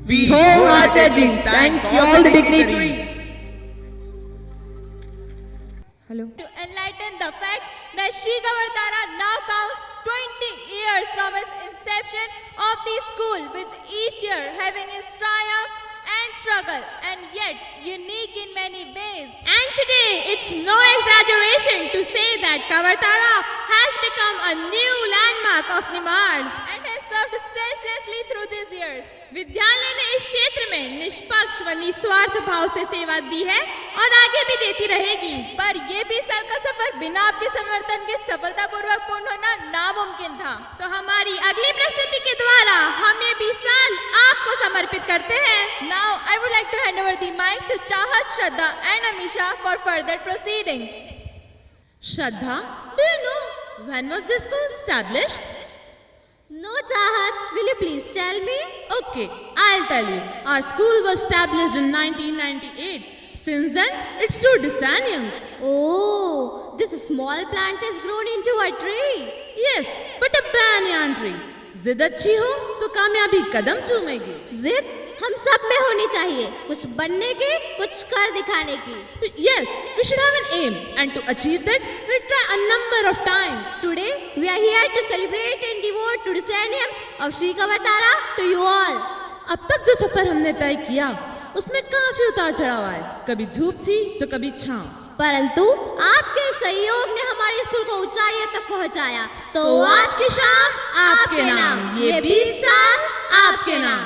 We wholeheartedly thank all the dignitaries. Hello. To enlighten the fact that Sri Kavartara now counts 20 years from its inception of the school, with each year having its triumph and struggle, and yet unique in many ways. And today, it's no exaggeration to say that Kavartara has become a new landmark of Nimad and has served selflessly through these years. विद्यालय ने इस क्षेत्र में निष्पक्ष व निस्वार्थ भाव से सेवा दी है और आगे भी देती रहेगी। पर ये 20 साल का सफर बिना आपके समर्थन के सफलतापूर्वक पूर्ण होना नामुमकिन था। तो हमारी अगली प्रस्तुति के द्वारा हम ये 20 साल आपको समर्पित करते हैं। Now I would like to hand over the mic to Chahat, Shraddha and Amisha for further proceedings. Shraddha, do you know when was this school established? No, Chahat. Will you please tell me? Okay, I'll tell you. Our school was established in 1998. Since then, it's 2 decenniums. Oh, this small plant has grown into a tree. Yes, but a banyan tree. जिद अच्छी हो तो कामयाबी कदम चूमेगी। जिद हम सब में होनी चाहिए, कुछ बनने की, कुछ कर दिखाने की। Yes, we should have an aim, and to achieve that, we'll try a number of times. Today, we are here to celebrate and devote 2 decenniums of Sri Kavartara to you all. अब तक जो सफर हमने तय किया, उसमें काफी उतार चढ़ाव आए। कभी धूप थी तो कभी छांव, परंतु आपके सहयोग ने हमारे स्कूल को ऊंचाइयों तक पहुंचाया। तो आज की शाम आपके नाम, ये 20 साल आपके नाम।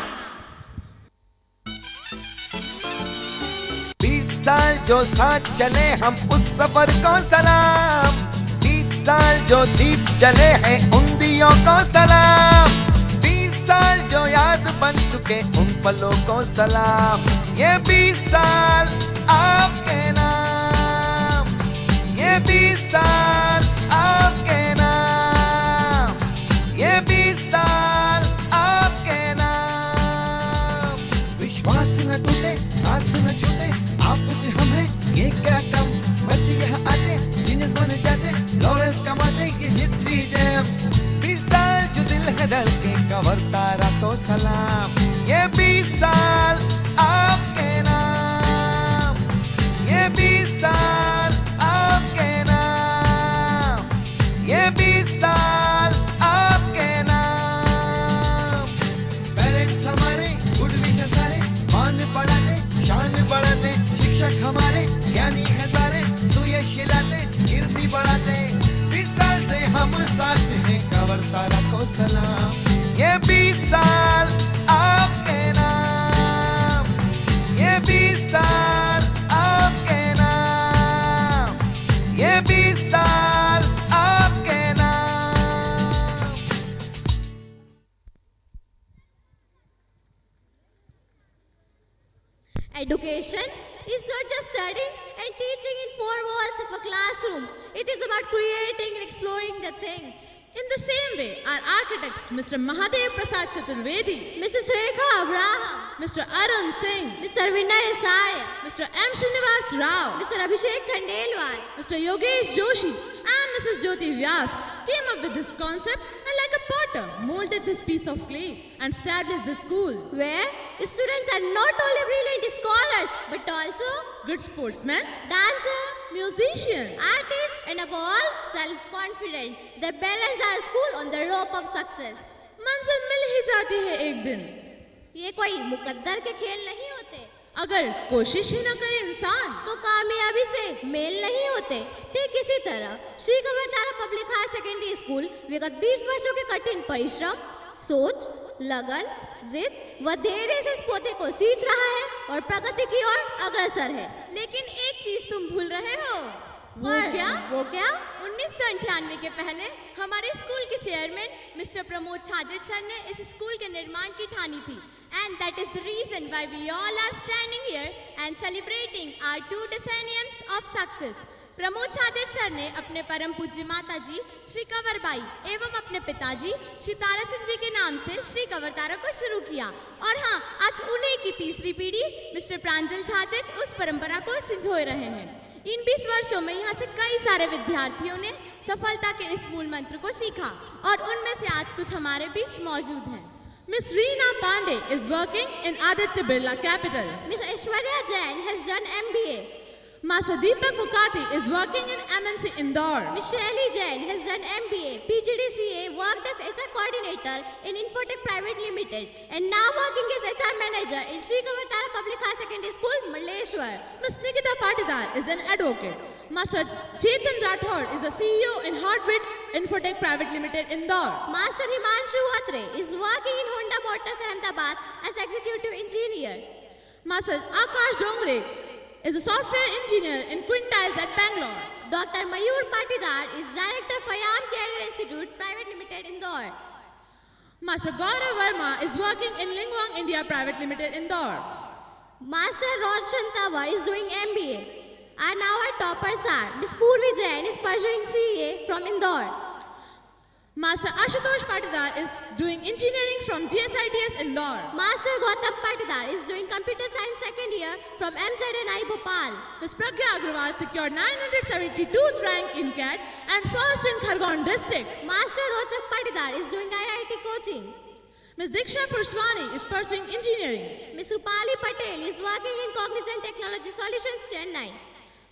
20 साल जो साथ चले हम उस सफर को सलाम। 20 साल जो दीप जले हैं उन दियों को सलाम। 20 साल जो याद बन चुके उन पलों को सलाम। ये 20 साल आपके नाम, ये 20 साल आपके नाम, ये 20 साल आपके नाम। विश्वास न टूटे, साथ न छूटे, आपसे हमें ये क्या कम। बच्चे यहाँ आते, जीनियस बन जाते, लॉरेंस कमाते, ये जितनी जेम्स। 20 साल जो दिल है धड़के, कवरतारा को सलाम। ये 20 साल आपके नाम, ये 20 साल आपके नाम, ये 20 साल आपके नाम। पेरेंट्स हमारे गुड विशेस सारे, मान बढ़ाते, शान बढ़ाते, शिक्षक हमारे ज्ञानी है सारे, सुयश खिलाते, कीर्ति बढ़ाते। 20 साल से हम साथ हैं, कवरतारा को सलाम। ये 20 साल आपके नाम, ये 20 साल आपके नाम, ये 20 साल आपके नाम। Education is not just studying and teaching in 4 walls of a classroom. It is about creating and exploring the things. In the same way, our architects, Mr. Mahadev Prasad Chaturvedi, Mrs. Rekha Abraham, Mr. Arun Singh, Mr. Vinay Sarya, Mr. M. Srinivas Rao, Mr. Abhishek Khandelwal, Mr. Yogesh Joshi, and Mrs. Jyoti Vyas came up with this concept and like a potter molded this piece of clay and established the school, where students are not only brilliant scholars but also good sportsmen, dancers, musicians, artists, and above all, self-confident. They balance our school on the rope of success. मंजिल मिल ही जाती है एक दिन। ये कोई मुकद्दर के खेल नहीं होते। अगर कोशिश ही न करे इंसान तो कामयाबी से मेल नहीं होते। ठीक इसी तरह Shri Kavartara public higher secondary school विगत 20 वर्षों के कठिन परिश्रम, सोच, लगन, जिद व धैर्य से इस पोते को सींच रहा है और प्रगति की ओर अग्रसर है। लेकिन एक चीज तुम भूल रहे हो। वो क्या? 1998 के पहले हमारे स्कूल के chairman mister Pramod Chhajet sir ने इस स्कूल के निर्माण की ठानी थी। And that is the reason why we all are standing here and celebrating our 2 decenniums of success. Pramod Chhajet sir ने अपने परम पूज्य माता जी श्री कंवरबाई एवं अपने पिताजी श्री ताराचंद जी के नाम से श्री कंवरतारा को शुरू किया। और हाँ, आज उन्हीं की तीसरी पीढ़ी मिस्टर प्रांजल छाजेट उस परंपरा को संजोए रहे हैं। इन 20 वर्षों में यहाँ से कई सारे विद्यार्थियों ने सफलता के इस मूल मंत्र को सीखा और उनमें से आज कुछ हमारे बीच मौजूद हैं। Miss Reena Pandey is working in Aditya Birla Capital. Miss Aishwarya Jain has done MBA. Master Deepak Mukati is working in MNC Indore. Miss Shelly Jain has done MBA, PGDCA, worked as HR coordinator in Infotech Private Limited and now working as HR manager in Sri Kavatara Public High Secondary School, Malleshwar. Miss Nikita Patidar is an advocate. Master Chetan Rathod is the CEO in Heartbeat Infotech Private Limited, Indore. Master Himanshu Atre is working in Honda Motors, Ahmedabad as executive engineer. Master Akash Dongre is a software engineer in Quintiles at Bangalore. Dr. Mayur Patidar is director Fayam Career Institute Private Limited, Indore. Master Gaurav Verma is working in Lingwang India Private Limited, Indore. Master Roshan Tawar is doing MBA. And now our toppers are Miss Purvi Jain is pursuing CA from Indore. Master Ashutosh Patidar is doing engineering from GSITS Indore. Master Gautam Patidar is doing computer science second year from MZNI Bhopal. Ms. Pragya Agrawal secured 972th rank in CAT and first in Khargone district. Master Rochak Patidar is doing IIT coaching. Ms. Diksha Purswani is pursuing engineering. Ms. Rupali Patel is working in Cognizant Technology Solutions, Chennai.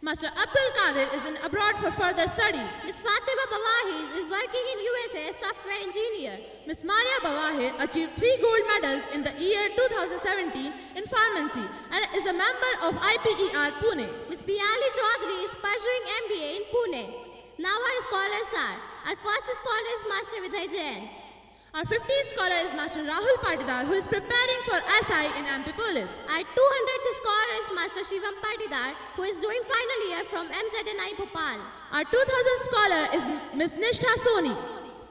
Master Abdul Qadir is in abroad for further studies. Ms. Fatima Bawahi is working in USA as software engineer. Ms. Maria Bawahir achieved 3 gold medals in the year 2017 in pharmacy and is a member of IPER Pune. Ms. Piali Chaudhary is pursuing MBA in Pune. Now our scholars are, our first scholar is Master Vidhay Jain. Our 15th scholar is Master Rahul Patidar, who is preparing for SI in Ampipolis. Our 200th scholar is Master Shivam Patidar, who is doing final year from MZNI Bhopal. Our 2000th scholar is Ms. Nishtha Soni.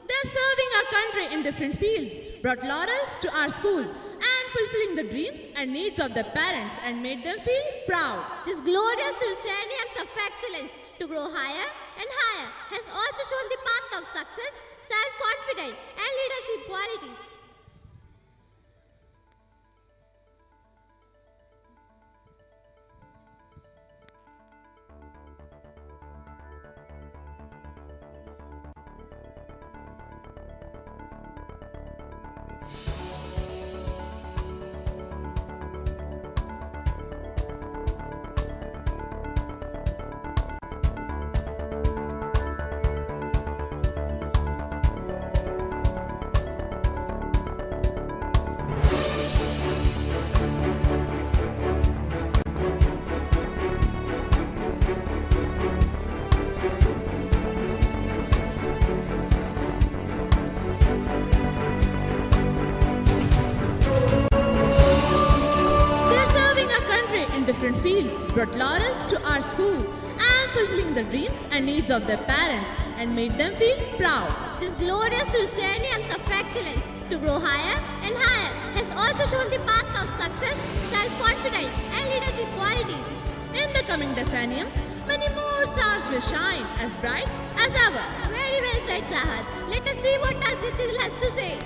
They are serving our country in different fields, brought laurels to our schools, and fulfilling the dreams and needs of their parents and made them feel proud. This glorious Ruserniums of excellence to grow higher and higher has also shown the path of success, self-confidence, and leadership qualities. Different fields, brought laurels to our schools, and fulfilling the dreams and needs of their parents and made them feel proud. This glorious Ruserniums of excellence to grow higher and higher has also shown the path of success, self-confidence, and leadership qualities. In the coming decenniums, many more stars will shine as bright as ever. Very well said, Chahat. Let us see what Tarzidil has to say.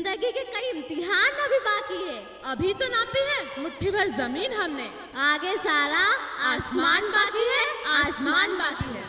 जिंदगी के कई इम्तिहान अभी बाकी है। अभी तो नापी है मुट्ठी भर जमीन हमने, आगे सारा आसमान बाकी है, आसमान बाकी है।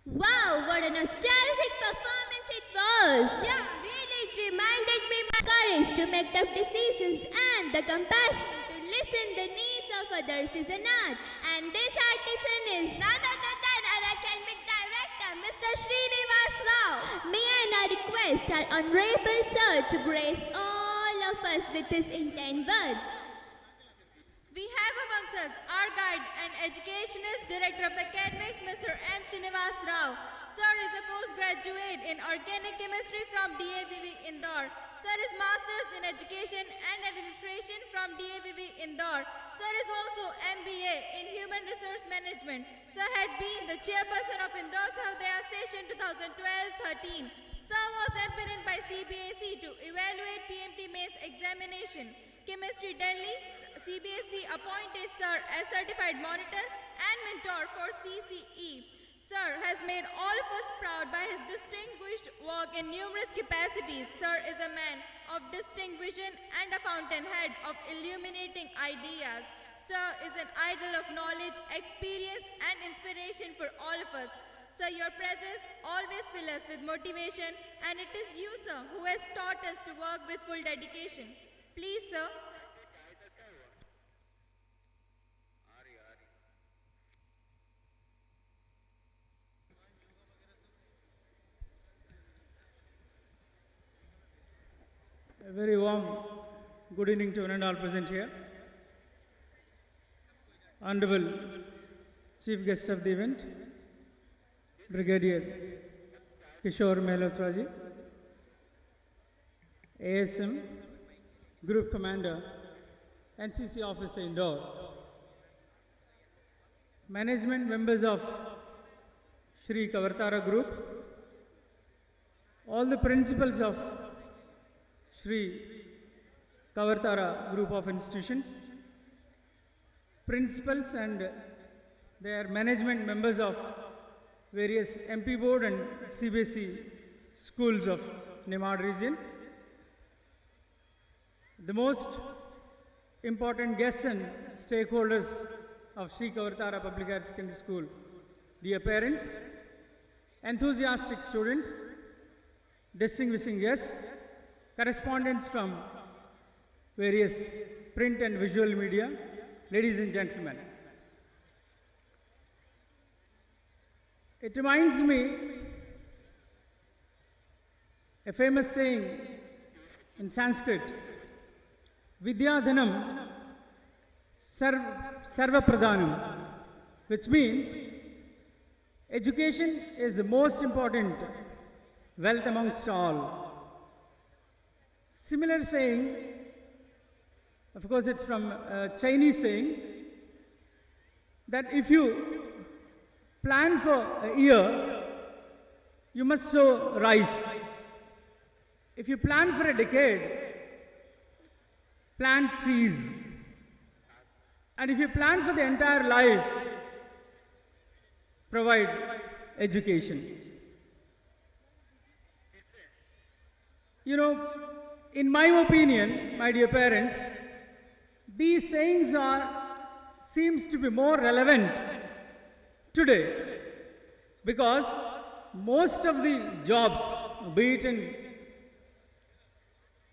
Wow, what a nostalgic performance it was! Yeah, really, it reminded me my courage to make tough decisions and the compassion to listen the needs of others is an art. And this artisan is none other than our academic director, Mr. Srinivas Rao. May I now request our honorable sir to grace all of us with his intent words. We have amongst us our guide and educationist director of academics, Mr. M. Srinivas Rao. Sir is a postgraduate in organic chemistry from DAVV Indore. Sir is masters in education and administration from DAVV Indore. Sir is also MBA in human resource management. Sir had been the chairperson of Indore Sahodaya session 2012-13. Sir was appointed by CBSE to evaluate PMT mains examination. Chemistry Delhi, CBSE appointed Sir as certified monitor and mentor for CCE. Sir has made all of us proud by his distinguished work in numerous capacities. Sir is a man of distinct vision and a fountainhead of illuminating ideas. Sir is an idol of knowledge, experience and inspiration for all of us. Sir, your presence always fills us with motivation, and it is you, sir, who has taught us to work with full dedication. Please, sir. A very warm good evening to one and all present here. Honorable Chief Guest of the event, Brigadier Kishore Mehlotra ji, ASM, Group Commander, NCC Officer Indore, management members of Shri Kavartara Group, all the principals of Shri Kavartara Group of Institutions, principals and their management members of various MP board and CBSE schools of Nimad region, the most important guests and stakeholders of Shri Kavartara Public Higher Secondary School, dear parents, enthusiastic students, distinguishing guests, correspondents from various print and visual media, ladies and gentlemen. It reminds me a famous saying in Sanskrit, Vidya Dhanam Sarva Pradhanam, which means education is the most important wealth amongst all. Similar saying, of course it's from Chinese saying, that if you plan for a year, you must sow rice. If you plan for a decade, plant trees. And if you plan for the entire life, provide education. You know, in my opinion, my dear parents, these sayings seems to be more relevant today, because most of the jobs, be it in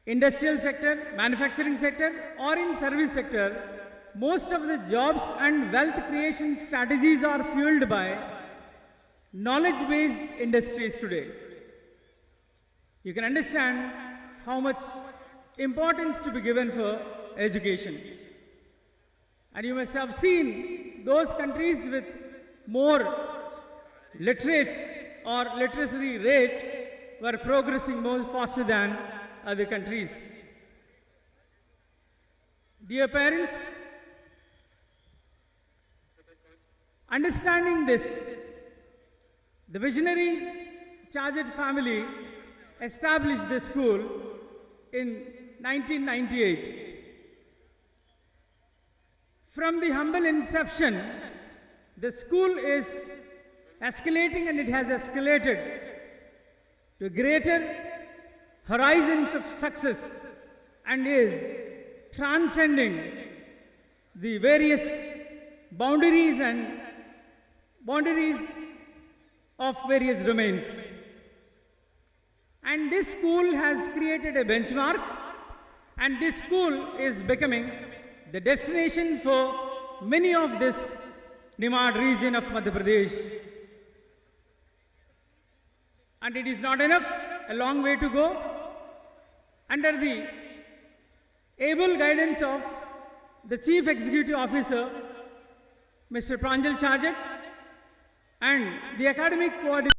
industrial sector, manufacturing sector or in service sector, most of the jobs and wealth creation strategies are fueled by knowledge-based industries today. You can understand how much importance to be given for education. And you must have seen those countries with more literates or literacy rate were progressing more faster than other countries. Dear parents, understanding this, the visionary Chartered family established the school in 1998. From the humble inception, the school is escalating, and it has escalated to greater horizons of success and is transcending the various boundaries of various domains. And this school has created a benchmark, and this school is becoming the destination for many of this Nimad region of Madhya Pradesh. And it is not enough, a long way to go. Under the able guidance of the Chief Executive Officer, Mr. Pranjal Chajat, and the academic coordinator,